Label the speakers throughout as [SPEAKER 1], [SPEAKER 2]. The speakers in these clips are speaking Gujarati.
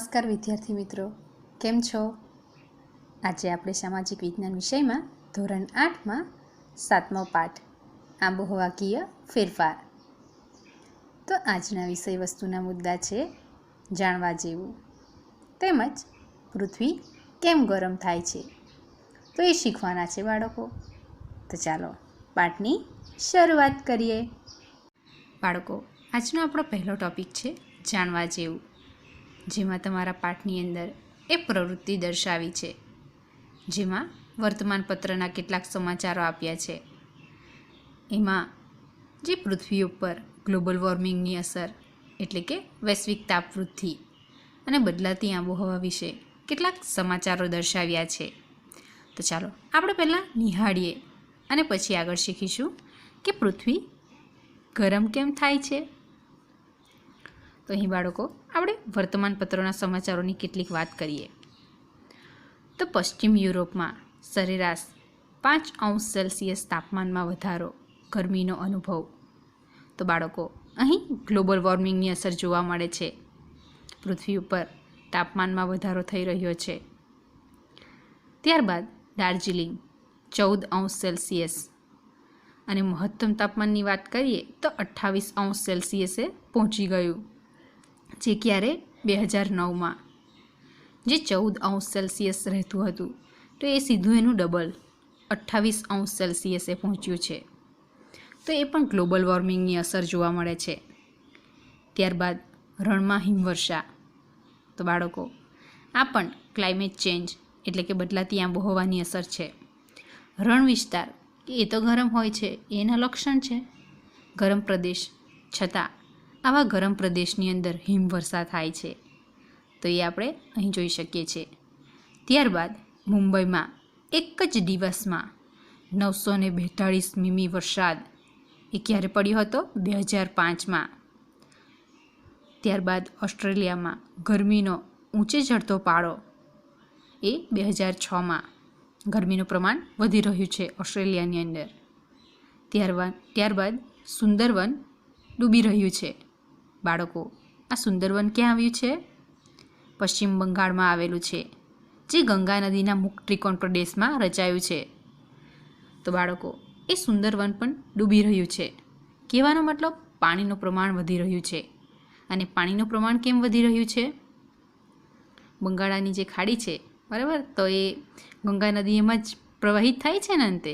[SPEAKER 1] નમસ્કાર વિદ્યાર્થી મિત્રો, કેમ છો? આજે આપણે સામાજિક વિજ્ઞાન વિષયમાં ધોરણ 8માં 7મો પાઠ આબોહવાકીય ફેરફાર. તો આજના વિષય વસ્તુના મુદ્દા છે જાણવા જેવું, તેમજ પૃથ્વી કેમ ગરમ થાય છે, તો એ શીખવાના છે બાળકો. તો ચાલો પાઠની શરૂઆત કરીએ. બાળકો, આજનો આપણો પહેલો ટૉપિક છે જાણવા જેવું, જેમાં તમારા પાઠની અંદર એ પ્રવૃત્તિ દર્શાવી છે, જેમાં વર્તમાનપત્રના કેટલાક સમાચારો આપ્યા છે. એમાં જે પૃથ્વી ઉપર ગ્લોબલ વોર્મિંગની અસર એટલે કે વૈશ્વિક તાપવૃદ્ધિ અને બદલાતી આબોહવા વિશે કેટલાક સમાચારો દર્શાવ્યા છે. તો ચાલો આપણે પહેલાં નિહાળીએ અને પછી આગળ શીખીશું કે પૃથ્વી ગરમ કેમ થાય છે. તો અહીં બાળકો આપણે વર્તમાનપત્રોના સમાચારોની કેટલીક વાત કરીએ. તો પશ્ચિમ યુરોપમાં સરેરાશ 5°C તાપમાનમાં વધારો, ગરમીનો અનુભવ. તો બાળકો અહીં ગ્લોબલ વોર્મિંગની અસર જોવા મળે છે. પૃથ્વી ઉપર તાપમાનમાં વધારો થઈ રહ્યો છે. ત્યારબાદ દાર્જિલિંગ 14°C અને મહત્તમ તાપમાનની વાત કરીએ તો 28°C પહોંચી ગયું, જે ક્યારે 2009માં જે 14°C રહેતું હતું, તો એ સીધું એનું ડબલ 28°C પહોંચ્યું છે. તો એ પણ ગ્લોબલ વોર્મિંગની અસર જોવા મળે છે. ત્યારબાદ રણમાં હિમવર્ષા. તો બાળકો આ પણ ક્લાઇમેટ ચેન્જ એટલે કે બદલાતી આબોહવાની અસર છે. રણ વિસ્તાર એ તો ગરમ હોય છે, એના લક્ષણ છે ગરમ પ્રદેશ, છતાં આવા ગરમ પ્રદેશની અંદર હિમવર્ષા થાય છે, તો એ આપણે અહીં જોઈ શકીએ છીએ. ત્યારબાદ મુંબઈમાં એક જ દિવસમાં 942 મીમી વરસાદ એ ક્યારે પડ્યો હતો? 2005માં. ત્યારબાદ ઓસ્ટ્રેલિયામાં ગરમીનો ઊંચે ચડતો પારો એ 2006માં ગરમીનું પ્રમાણ વધી રહ્યું છે ઓસ્ટ્રેલિયાની અંદર. ત્યારબાદ સુંદરવન ડૂબી રહ્યું છે. બાળકો આ સુંદરવન ક્યાં આવ્યું છે? પશ્ચિમ બંગાળમાં આવેલું છે, જે ગંગા નદીના મુખ ત્રિકોણ પ્રદેશમાં રચાયું છે. તો બાળકો એ સુંદરવન પણ ડૂબી રહ્યું છે. કહેવાનો મતલબ પાણીનું પ્રમાણ વધી રહ્યું છે. અને પાણીનું પ્રમાણ કેમ વધી રહ્યું છે? બંગાળાની જે ખાડી છે, બરાબર, તો એ ગંગા નદી એમાં જ પ્રવાહિત થાય છે ને અંતે.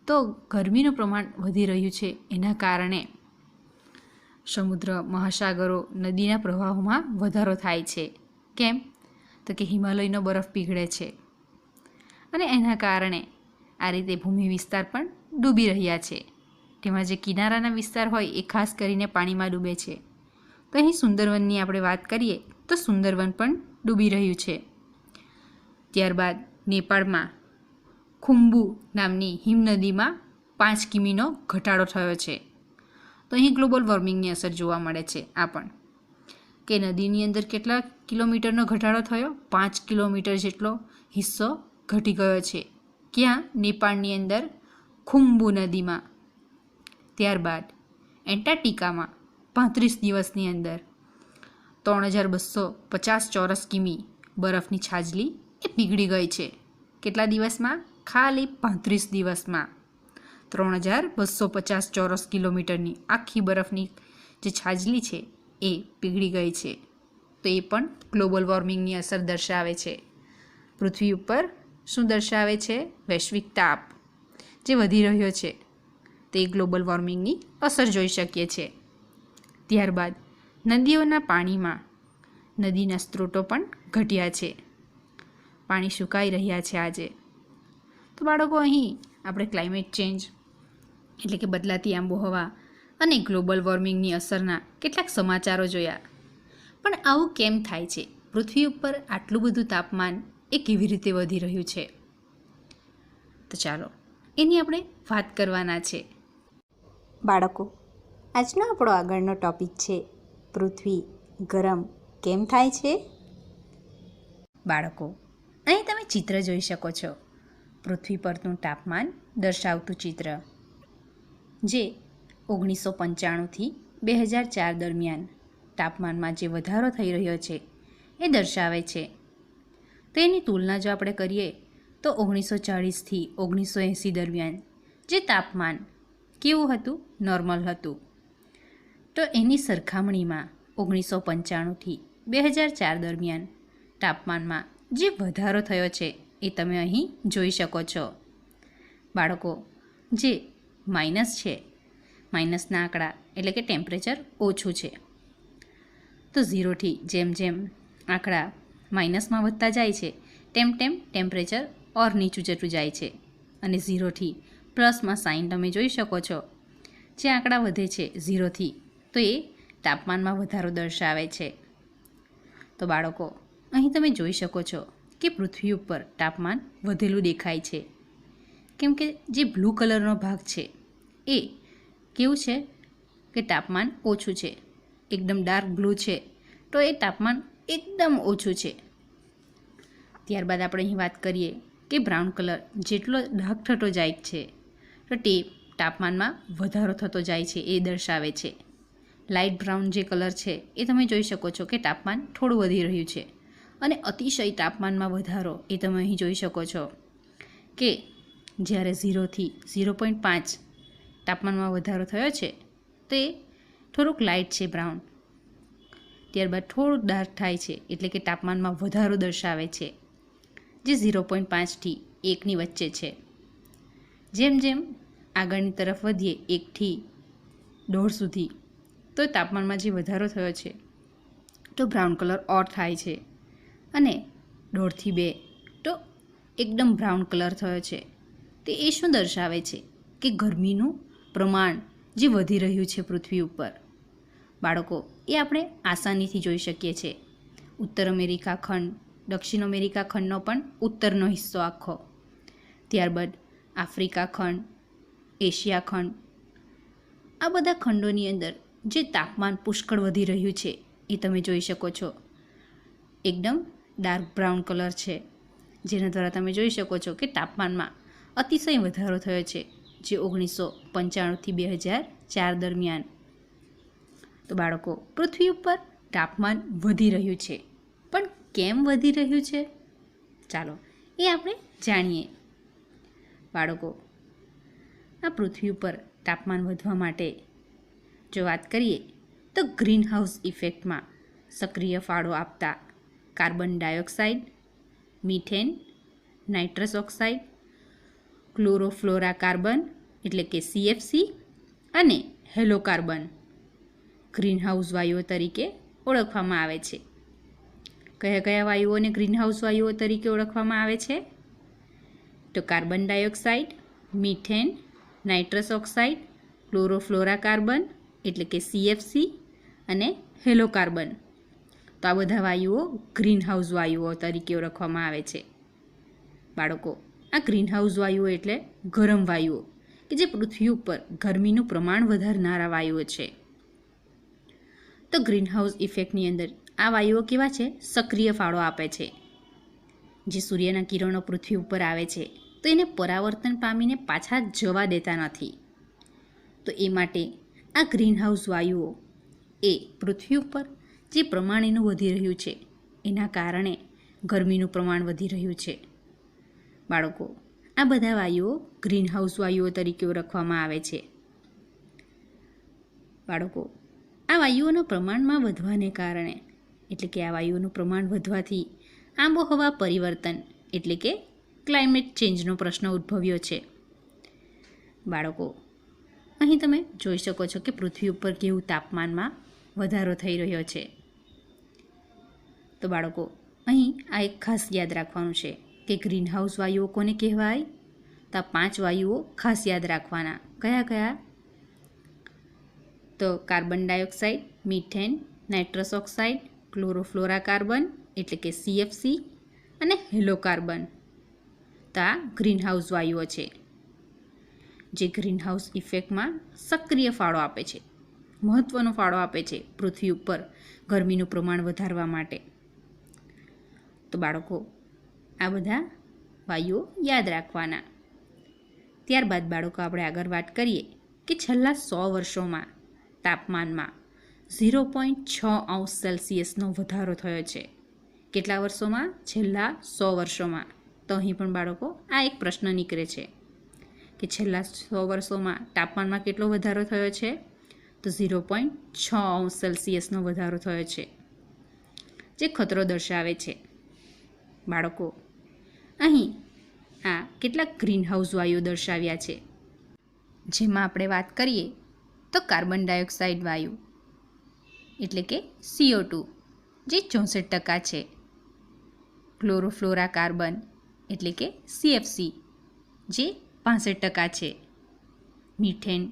[SPEAKER 1] તો ગરમીનું પ્રમાણ વધી રહ્યું છે, એના કારણે સમુદ્ર, મહાસાગરો, નદીના પ્રવાહોમાં વધારો થાય છે. કેમ? તો કે હિમાલયનો બરફ પીગળે છે અને એના કારણે આ રીતે ભૂમિ વિસ્તાર પણ ડૂબી રહ્યા છે. તેમાં જે કિનારાના વિસ્તાર હોય એ ખાસ કરીને પાણીમાં ડૂબે છે. તો અહીં સુંદરવનની આપણે વાત કરીએ તો સુંદરવન પણ ડૂબી રહ્યું છે. ત્યારબાદ નેપાળમાં ખુંબુ નામની હિમનદીમાં 5 કિમીનો ઘટાડો થયો છે. તો અહીં ગ્લોબલ વોર્મિંગની અસર જોવા મળે છે. આ પણ કે નદીની અંદર કેટલા કિલોમીટરનો ઘટાડો થયો? 5 કિલોમીટર જેટલો હિસ્સો ઘટી ગયો છે. ક્યાં? નેપાળની અંદર ખુંબુ નદીમાં. ત્યારબાદ એન્ટાર્કટિકામાં 35 દિવસની અંદર 3250 ચોરસ કિમી બરફની છાજલી એ પીગળી ગઈ છે. કેટલા દિવસમાં? ખાલી 35 દિવસમાં 3250 ચોરસ કિલોમીટરની આખી બરફની જે છાજલી છે એ પીગળી ગઈ છે. તો એ પણ ગ્લોબલ વોર્મિંગની અસર દર્શાવે છે. પૃથ્વી ઉપર શું દર્શાવે છે? વૈશ્વિક તાપ જે વધી રહ્યો છે, તે ગ્લોબલ વોર્મિંગની અસર જોઈ શકીએ છીએ. ત્યારબાદ નદીઓના પાણીમાં નદીના સ્ત્રોતો પણ ઘટ્યા છે. પાણી સુકાઈ રહ્યા છે આજે. તો બાળકો અહીં આપણે ક્લાઇમેટ ચેન્જ એટલે કે બદલાતી આબોહવા અને ગ્લોબલ વોર્મિંગની અસરના કેટલાક સમાચારો જોયા. પણ આવું કેમ થાય છે? પૃથ્વી ઉપર આટલું બધું તાપમાન એ કેવી રીતે વધી રહ્યું છે? તો ચાલો એની આપણે વાત કરવાના છે. બાળકો આજનો આપણો આગળનો ટૉપિક છે પૃથ્વી ગરમ કેમ થાય છે. બાળકો અહીં તમે ચિત્ર જોઈ શકો છો. પૃથ્વી પરનું તાપમાન દર્શાવતું ચિત્ર, જે 1995થી 2004 દરમિયાન તાપમાનમાં જે વધારો થઈ રહ્યો છે એ દર્શાવે છે. તો એની તુલના જો આપણે કરીએ તો 1940થી 1980 દરમિયાન જે તાપમાન કેવું હતું? નોર્મલ હતું. તો એની સરખામણીમાં 1995થી 2004 દરમિયાન તાપમાનમાં જે વધારો થયો છે એ તમે અહીં જોઈ શકો છો. બાળકો, જે માઇનસ છે, માઇનસના આંકડા એટલે કે ટેમ્પરેચર ઓછું છે. તો 0થી જેમ જેમ આંકડા માઇનસમાં વધતા જાય છે તેમ તેમ ટેમ્પરેચર ઓર નીચું જતું જાય છે. અને 0થી પ્લસમાં સાઇન તમે જોઈ શકો છો. જે આંકડા વધે છે 0થી, તો એ તાપમાનમાં વધારો દર્શાવે છે. તો બાળકો, અહીં તમે જોઈ શકો છો કે પૃથ્વી ઉપર તાપમાન વધેલું દેખાય છે. કેમ કે જે બ્લુ કલરનો ભાગ છે એ કેવું છે કે તાપમાન ઓછું છે. એકદમ ડાર્ક બ્લુ છે તો એ તાપમાન એકદમ ઓછું છે. ત્યારબાદ આપણે અહીં વાત કરીએ કે બ્રાઉન કલર જેટલો ડાર્ક થતો જાય છે તો તે તાપમાનમાં વધારો થતો જાય છે એ દર્શાવે છે. લાઇટ બ્રાઉન જે કલર છે એ તમે જોઈ શકો છો કે તાપમાન થોડું વધી રહ્યું છે. અને અતિશય તાપમાનમાં વધારો એ તમે અહીં જોઈ શકો છો કે જ્યારે 0થી 0.5 તાપમાનમાં વધારો થયો છે તો એ થોડુંક લાઇટ છે બ્રાઉન. ત્યારબાદ થોડુંક ડાર્ક થાય છે એટલે કે તાપમાનમાં વધારો દર્શાવે છે, જે 0.5થી 1ની વચ્ચે છે. જેમ જેમ આગળની તરફ વધીએ 1થી 1.5 સુધી, તો તાપમાનમાં જે વધારો થયો છે તો બ્રાઉન કલર ઓર થાય છે. અને 1.5થી 2 તો એકદમ બ્રાઉન કલર થયો છે. તે એ શું દર્શાવે છે કે ગરમીનું પ્રમાણ જે વધી રહ્યું છે પૃથ્વી ઉપર. બાળકો, એ આપણે આસાનીથી જોઈ શકીએ છીએ. ઉત્તર અમેરિકા ખંડ, દક્ષિણ અમેરિકા ખંડનો પણ ઉત્તરનો હિસ્સો આખો, ત્યારબાદ આફ્રિકા ખંડ, એશિયા ખંડ, આ બધા ખંડોની અંદર જે તાપમાન પુષ્કળ વધી રહ્યું છે એ તમે જોઈ શકો છો. એકદમ ડાર્ક બ્રાઉન કલર છે, જેના દ્વારા તમે જોઈ શકો છો કે તાપમાનમાં અતિશય વધારો થયો છે, જે 1995થી 2004 દરમિયાન. તો બાળકો, પૃથ્વી ઉપર તાપમાન વધી રહ્યું છે, પણ કેમ વધી રહ્યું છે? ચાલો એ આપણે જાણીએ. બાળકો, આ પૃથ્વી ઉપર તાપમાન વધવા માટે જો વાત કરીએ તો ગ્રીનહાઉસ ઇફેક્ટમાં સક્રિય ફાળો આપતા carbon dioxide, methane, nitrous oxide, chlorofluorocarbon એટલે કે CFC અને હેલોકાર્બન ગ્રીનહાઉસ વાયુઓ તરીકે ઓળખવામાં આવે છે. કયા કયા વાયુઓને ગ્રીનહાઉસ વાયુઓ તરીકે ઓળખવામાં આવે છે? તો carbon dioxide, methane, nitrous oxide, chlorofluorocarbon એટલે કે CFC અને હેલોકાર્બન. તો આ બધા વાયુઓ ગ્રીનહાઉસ વાયુઓ તરીકે ઓળખવામાં આવે છે. બાળકો, આ ગ્રીનહાઉસ વાયુઓ એટલે ગરમ વાયુઓ કે જે પૃથ્વી ઉપર ગરમીનું પ્રમાણ વધારનારા વાયુઓ છે. તો ગ્રીનહાઉસ ઇફેક્ટની અંદર આ વાયુઓ કેવા છે? સક્રિય ફાળો આપે છે. જે સૂર્યના કિરણો પૃથ્વી ઉપર આવે છે તો એને પરાવર્તન પામીને પાછા જવા દેતા નથી. તો એ માટે આ ગ્રીનહાઉસ વાયુઓ એ પૃથ્વી ઉપર જે પ્રમાણ એનું વધી રહ્યું છે એના કારણે ગરમીનું પ્રમાણ વધી રહ્યું છે. બાળકો, આ બધા વાયુઓ ગ્રીનહાઉસ વાયુઓ તરીકે ઓળખવામાં આવે છે. બાળકો, આ વાયુઓના પ્રમાણમાં વધવાને કારણે એટલે કે આ વાયુઓનું પ્રમાણ વધવાથી આબોહવા પરિવર્તન એટલે કે ક્લાઇમેટ ચેન્જનો પ્રશ્ન ઉદ્ભવ્યો છે. બાળકો, અહીં તમે જોઈ શકો છો કે પૃથ્વી ઉપર કેવું તાપમાનમાં વધારો થઈ રહ્યો છે. તો બાળકો, અહીં આ એક ખાસ યાદ રાખવાનું છે કે ગ્રીનહાઉસ વાયુઓ કોને કહેવાય? તો આ 5 વાયુઓ ખાસ યાદ રાખવાના. કયા કયા? તો carbon dioxide, methane, nitrous oxide, chlorofluorocarbon એટલે કે CFC અને હેલોકાર્બન. તો આ ગ્રીનહાઉસ વાયુઓ છે જે ગ્રીનહાઉસ ઇફેક્ટમાં સક્રિય ફાળો આપે છે, મહત્ત્વનો ફાળો આપે છે પૃથ્વી ઉપર ગરમીનું પ્રમાણ વધારવા માટે. તો બાળકો, આ બધા વાયુઓ યાદ રાખવાના. ત્યારબાદ બાળકો, આપણે આગળ વાત કરીએ કે છેલ્લા 100 વર્ષોમાં તાપમાનમાં 0.6 અંશ સેલ્સિયસનો વધારો થયો છે. કેટલા વર્ષોમાં? છેલ્લા 100 વર્ષોમાં. તો અહીં પણ બાળકો આ એક પ્રશ્ન નીકળે છે કે છેલ્લા 100 વર્ષોમાં તાપમાનમાં કેટલો વધારો થયો છે? તો 0.6°C વધારો થયો છે, જે ખતરો દર્શાવે છે. બાળકો અહીં આ કેટલાક ગ્રીનહાઉસ વાયુઓ દર્શાવ્યા છે, જેમાં આપણે વાત કરીએ તો કાર્બન ડાયોક્સાઇડ વાયુ એટલે કે CO2 જે 64% છે, ક્લોરોફ્લોરા કાર્બન એટલે કે CFC જે 65% છે, મીથેન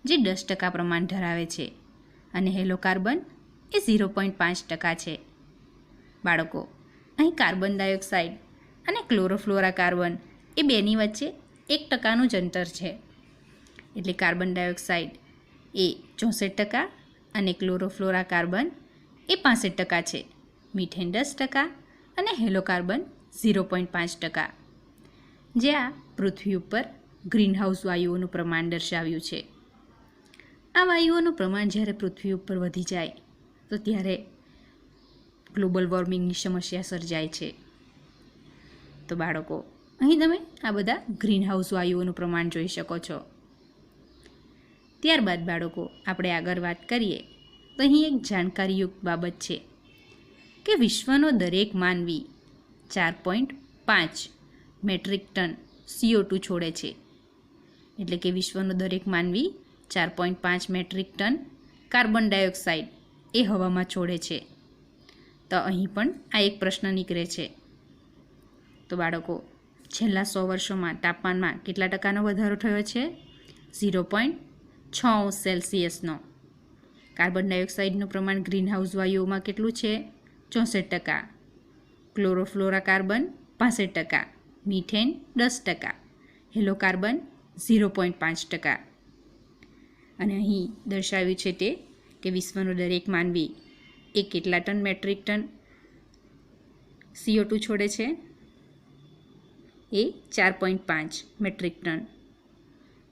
[SPEAKER 1] જે 10% પ્રમાણ ધરાવે છે અને હેલો કાર્બન એ 0.5% છે. બાળકો અહીં કાર્બન ડાયોક્સાઇડ અને ક્લોરોફ્લોરા કાર્બન એ બેની વચ્ચે 1%નું જ અંતર છે. એટલે કાર્બન ડાયોક્સાઇડ એ 64% અને ક્લોરોફ્લોરા કાર્બન એ 65% છે, મીથેન 10% અને હેલો કાર્બન 0.5%, જે આ પૃથ્વી ઉપર ગ્રીનહાઉસ વાયુઓનું પ્રમાણ દર્શાવ્યું છે. આ વાયુઓનું પ્રમાણ જ્યારે પૃથ્વી ઉપર વધી જાય તો ત્યારે ગ્લોબલ વોર્મિંગની સમસ્યા સર્જાય છે. તો બાળકો અહીં તમે આ બધા ગ્રીનહાઉસ વાયુઓનું પ્રમાણ જોઈ શકો છો. ત્યારબાદ બાળકો આપણે આગળ વાત કરીએ તો અહીં એક જાણકારીયુક્ત બાબત છે કે વિશ્વનો દરેક માનવી 4.5 મેટ્રિક ટન CO2 છોડે છે. એટલે કે વિશ્વનો દરેક માનવી 4.5 મેટ્રિક ટન કાર્બન ડાયોક્સાઇડ એ હવામાં છોડે છે. તો અહીં પણ આ એક પ્રશ્ન નીકળે છે. તો બાળકો છેલ્લા 100 વર્ષોમાં તાપમાનમાં કેટલા ટકાનો વધારો થયો છે? 0.6°C. કાર્બન ડાયોક્સાઇડનું પ્રમાણ ગ્રીનહાઉસ વાયુઓમાં કેટલું છે? 64%, ક્લોરોફ્લોરા કાર્બન 65%, મીથેન 10%, હેલો કાર્બન 0.5%. અને અહીં દર્શાવ્યું છે તે કે વિશ્વનો દરેક માનવી એ કેટલા ટન મેટ્રિક ટન CO2 છોડે છે? એ 4.5 મેટ્રિક ટન.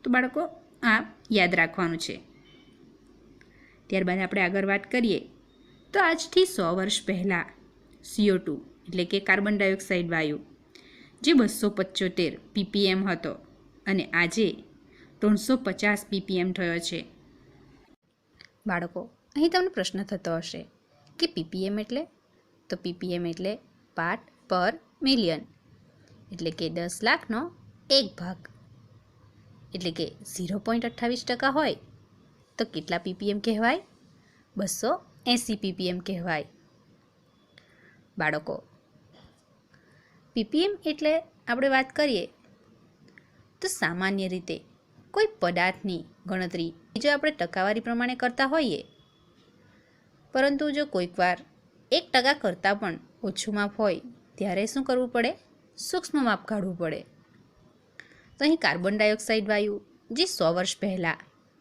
[SPEAKER 1] તો બાળકો આ યાદ રાખવાનું છે. ત્યારબાદ આપણે આગળ વાત કરીએ તો આજથી 100 વર્ષ પહેલાં CO2 એટલે કે કાર્બન ડાયોક્સાઇડ વાયુ જે 275 ppm હતો અને આજે 350 ppm થયો છે. બાળકો અહીં તમને પ્રશ્ન થતો હશે કે ppm એટલે? તો ppm એટલે પાર્ટ પર મિલિયન, એટલે કે 10 લાખનો 1 ભાગ. એટલે કે 0.28% હોય તો કેટલા ppm કહેવાય? 280 ppm કહેવાય. બાળકો ppm એટલે આપણે વાત કરીએ તો સામાન્ય રીતે કોઈ પદાર્થની ગણતરી જો આપણે ટકાવારી પ્રમાણે કરતા હોઈએ, પરંતુ જો કોઈકવાર 1% કરતાં પણ ઓછું માપ હોય ત્યારે શું કરવું પડે? સૂક્ષ્મ માપ કાઢવું પડે. તો અહીં કાર્બન ડાયોક્સાઇડ વાયુ જે 100 વર્ષ પહેલાં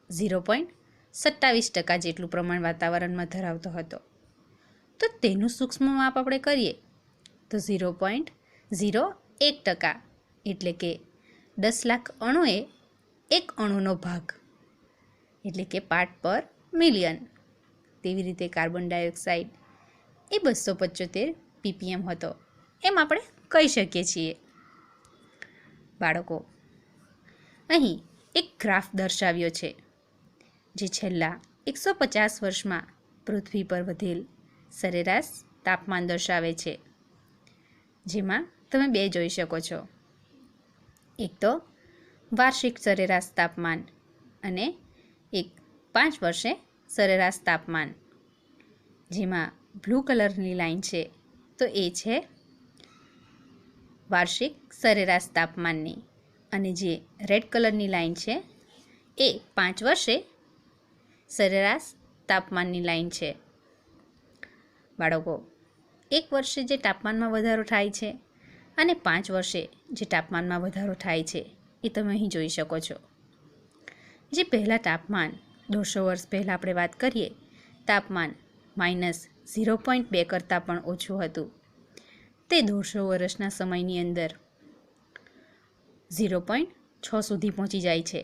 [SPEAKER 1] 0.27% જેટલું પ્રમાણ વાતાવરણમાં ધરાવતો હતો, તો તેનું સૂક્ષ્મ માપ આપણે કરીએ તો 0.01%, એટલે કે 10 લાખ અણુએ 1 અણુનો ભાગ, એટલે કે પાર્ટ પર મિલિયન. તેવી રીતે કાર્બન ડાયોક્સાઇડ એ 275 ppm હતો એમ આપણે કહી શકીએ છીએ. બાળકો અહીં એક ગ્રાફ દર્શાવ્યો છે જે છેલ્લા 150 વર્ષમાં પૃથ્વી પર વધેલ સરેરાશ તાપમાન દર્શાવે છે, જેમાં તમે 2 જોઈ શકો છો. એક તો વાર્ષિક સરેરાશ તાપમાન અને એક 5 વર્ષે સરેરાશ તાપમાન. જેમાં બ્લુ કલરની લાઈન છે તો એ છે વાર્ષિક સરેરાશ તાપમાનની, અને જે રેડ કલરની લાઈન છે એ 5 વર્ષે સરેરાશ તાપમાનની લાઈન છે. બાળકો 1 વર્ષે જે તાપમાનમાં વધારો થાય છે અને 5 વર્ષે જે તાપમાનમાં વધારો થાય છે એ તમે અહીં જોઈ શકો છો. જે પહેલાં તાપમાન 200 વર્ષ પહેલાં આપણે વાત કરીએ, તાપમાન -0.2 કરતાં પણ ઓછું હતું, તે 200 વર્ષના સમયની અંદર 0.6 સુધી પહોંચી જાય છે.